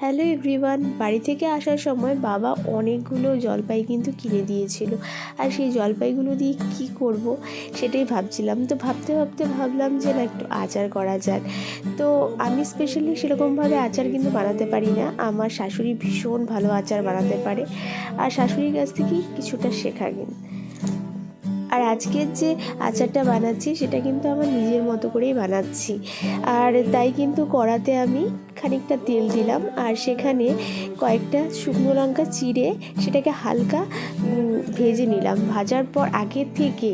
Hello everyone, বাড়ি থেকে আসার সময় বাবা অনেকগুলো জলপাই কিন্তু কিনে দিয়েছিল। আর সেই জলপাইগুলো দিয়ে কি করব সেটাই ভাবছিলাম। তো ভাবতে ভাবতে ভাবলাম যে না, একটু আচার করা যাক। তো আমি স্পেশালি সেরকমভাবে আচার কিন্তু বানাতে পারি না। আমার শাশুড়ি ভীষণ ভালো আচার বানাতে পারে, আর শাশুড়ির কাছ থেকেই কিছুটা শেখা কিন্তু। আর আজকের যে আচারটা বানাচ্ছি সেটা কিন্তু আমার নিজের মতো করেই বানাচ্ছি। আর তাই কিন্তু কড়াতে আমি খানিকটা তেল দিলাম, আর সেখানে কয়েকটা শুকনো লঙ্কা চিড়ে সেটাকে হালকা ভেজে নিলাম। ভাজার পর আগের থেকে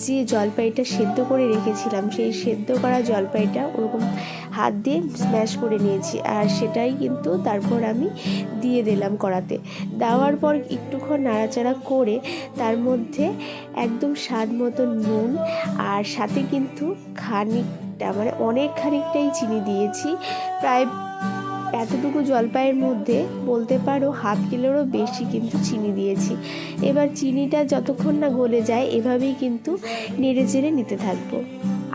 যে জলপাইটা সেদ্ধ করে রেখেছিলাম, সেই সেদ্ধ করা জলপাইটা ওরকম হাত দিয়ে স্ম্যাশ করে নিয়েছি, আর সেটাই কিন্তু তারপর আমি দিয়ে দিলাম কড়াতে। দেওয়ার পর একটুক্ষণ নাড়াচাড়া করে তার মধ্যে একদম স্বাদ মতো নুন, আর সাথে কিন্তু খানিকটা মানে অনেক খানিকটাই চিনি দিয়েছি। প্রায় এতটুকু জলপাইয়ের মধ্যে বলতে পারো হাফ কিলোরও বেশি কিন্তু চিনি দিয়েছি। এবার চিনিটা যতক্ষণ না গলে যায় এভাবেই কিন্তু নেড়ে চেড়ে নিতে থাকবো।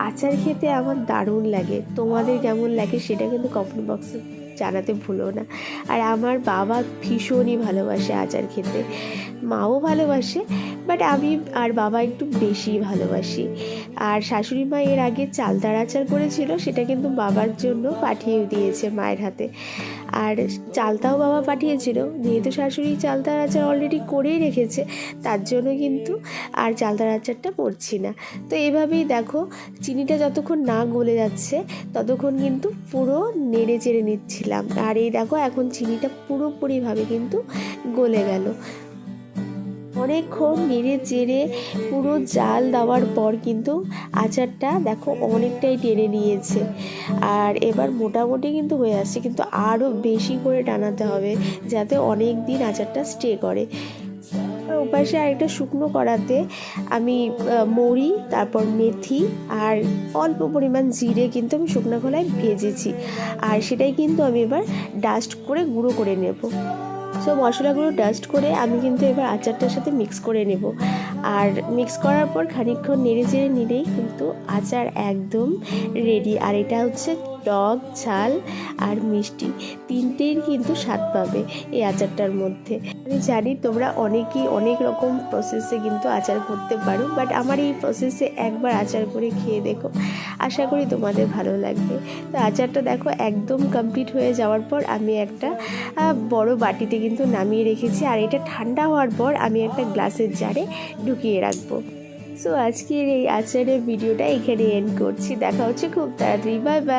আচার খেতে আমার দারুণ লাগে, তোমাদের কেমন লাগে সেটা কিন্তু কমেন্ট বক্সে জানাতে ভুলো না। আর আমার বাবা ভীষণই ভালোবাসে আচার খেতে, মাও ভালোবাসে, বাট আমি আর বাবা একটু বেশি ভালোবাসি। আর শাশুড়ি মা এর আগে চালতার আচার করেছিল, সেটা কিন্তু বাবার জন্য পাঠিয়ে দিয়েছে মায়ের হাতে। আর চালতাও বাবা পাঠিয়েছিল, যেহেতু শাশুড়ি চালতার আচার অলরেডি করেই রেখেছে, তার জন্য কিন্তু আর চালতার আচারটা করছি না। তো এভাবেই দেখো, চিনিটা যতক্ষণ না গলে যাচ্ছে ততক্ষণ কিন্তু পুরো নেড়ে চেড়ে নিচ্ছিলাম। আর এই দেখো, এখন চিনিটা পুরোপুরিভাবে কিন্তু গলে গেল। অনেকক্ষণ নেড়ে চেড়ে পুরো জাল দেওয়ার পর কিন্তু আচারটা দেখো অনেকটাই টেনে নিয়েছে, আর এবার মোটামুটি কিন্তু হয়ে আসছে, কিন্তু আরও বেশি করে টানাতে হবে যাতে অনেক দিন আচারটা স্টে করে। ওপাশে আরেকটা শুকনো কড়াতে আমি মৌরি, তারপর মেথি আর অল্প পরিমাণ জিরে কিন্তু আমি শুকনো খোলায় ভেজেছি, আর সেটাই কিন্তু আমি এবার ডাস্ট করে গুঁড়ো করে নেব। সো মশলাগুলো ডাস্ট করে আমি কিন্তু এবার আচারটার সাথে মিক্স করে নেব। আর মিক্স করার পর খানিকক্ষণ নেড়ে চেড়ে নিলেই কিন্তু আচার একদম রেডি। আর এটা হচ্ছে টক, ঝাল আর মিষ্টি, তিনটের কিন্তু স্বাদ পাবে এই আচারটার মধ্যে। আমি জানি তোমরা অনেকেই অনেক রকম প্রসেসে কিন্তু আচার করতে পারো, বাট আমার এই প্রসেসে একবার আচার করে খেয়ে দেখো, আশা করি তোমাদের ভালো লাগবে। তো আচারটা দেখো একদম কমপ্লিট হয়ে যাওয়ার পর আমি একটা বড় বাটিতে কিন্তু নামিয়ে রেখেছি, আর এটা ঠান্ডা হওয়ার পর আমি একটা গ্লাসের জারে ঢুকিয়ে রাখবো। সো আজকের এই আচারের ভিডিওটা এখানে এন্ড করছি। দেখা হচ্ছে খুব তাড়াতাড়ি। Bye bye.